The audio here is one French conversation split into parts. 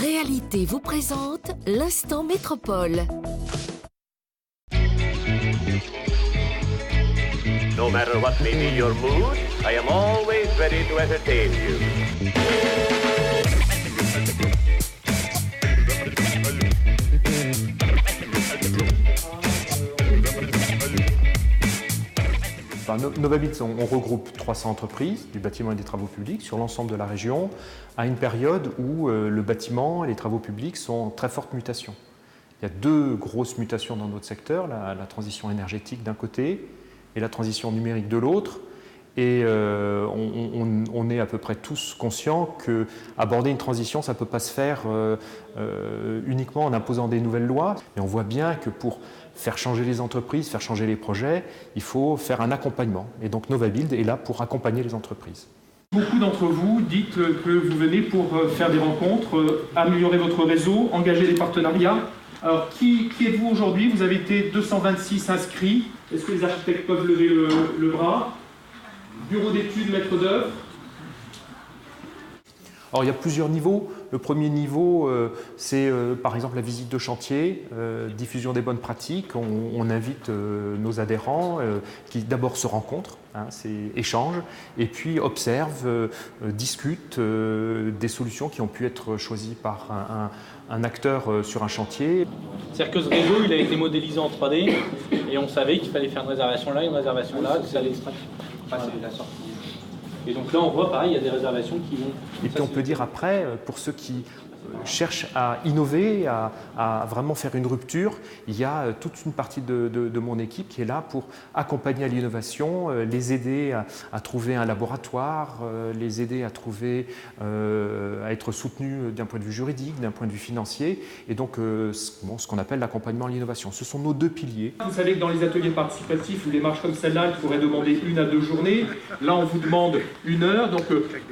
Réalité vous présente l'instant métropole. No matter what may be your mood, I am always ready to entertain you. Novabuild, on regroupe 300 entreprises du bâtiment et des travaux publics sur l'ensemble de la région à une période où le bâtiment et les travaux publics sont en très forte mutation. Il y a deux grosses mutations dans notre secteur, la transition énergétique d'un côté et la transition numérique de l'autre. Et on est à peu près tous conscients qu'aborder une transition, ça ne peut pas se faire uniquement en imposant des nouvelles lois. Mais on voit bien que pour faire changer les entreprises, faire changer les projets, il faut faire un accompagnement. Et donc Novabuild est là pour accompagner les entreprises. Beaucoup d'entre vous dites que vous venez pour faire des rencontres, améliorer votre réseau, engager des partenariats. Alors, qui êtes-vous aujourd'hui? Vous avez été 226 inscrits. Est-ce que les architectes peuvent lever le bras? Bureau d'études, maître d'œuvre. Alors, il y a plusieurs niveaux. Le premier niveau, c'est par exemple la visite de chantier, diffusion des bonnes pratiques. On invite nos adhérents qui d'abord se rencontrent, c'est échange, et puis observent, discutent des solutions qui ont pu être choisies par un acteur sur un chantier. C'est-à-dire que ce réseau, il a été modélisé en 3D et on savait qu'il fallait faire une réservation là, que ça allait passer la sortie. Et donc là, on voit pareil, il y a des réservations qui vont... Et puis on peut dire après, pour ceux qui cherchent à innover, à vraiment faire une rupture, il y a toute une partie de mon équipe qui est là pour accompagner à l'innovation, les aider à trouver un laboratoire, les aider à trouver, à être soutenus d'un point de vue juridique, d'un point de vue financier, et donc ce qu'on appelle l'accompagnement à l'innovation. Ce sont nos deux piliers. Vous savez que dans les ateliers participatifs ou les marches comme celle-là, il faudrait demander 1 à 2 journées. Là, on vous demande 1 heure. Donc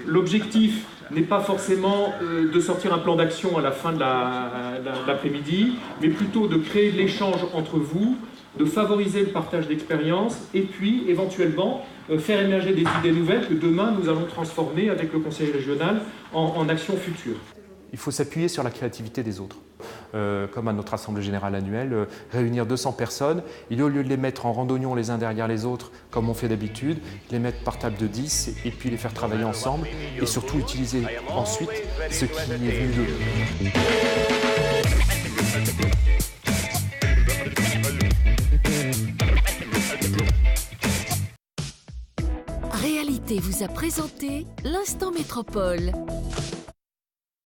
l'objectif n'est pas forcément de sortir un plan d'action à la fin de l'après-midi, mais plutôt de créer de l'échange entre vous, de favoriser le partage d'expériences et puis éventuellement faire émerger des idées nouvelles que demain nous allons transformer avec le Conseil régional en actions futures. Il faut s'appuyer sur la créativité des autres. Comme à notre Assemblée Générale annuelle, réunir 200 personnes, et au lieu de les mettre en randonnion les uns derrière les autres, comme on fait d'habitude, les mettre par table de 10 et puis les faire travailler ensemble, et surtout utiliser ensuite ce qui est venu d'eux. Réalité vous a présenté l'instant métropole.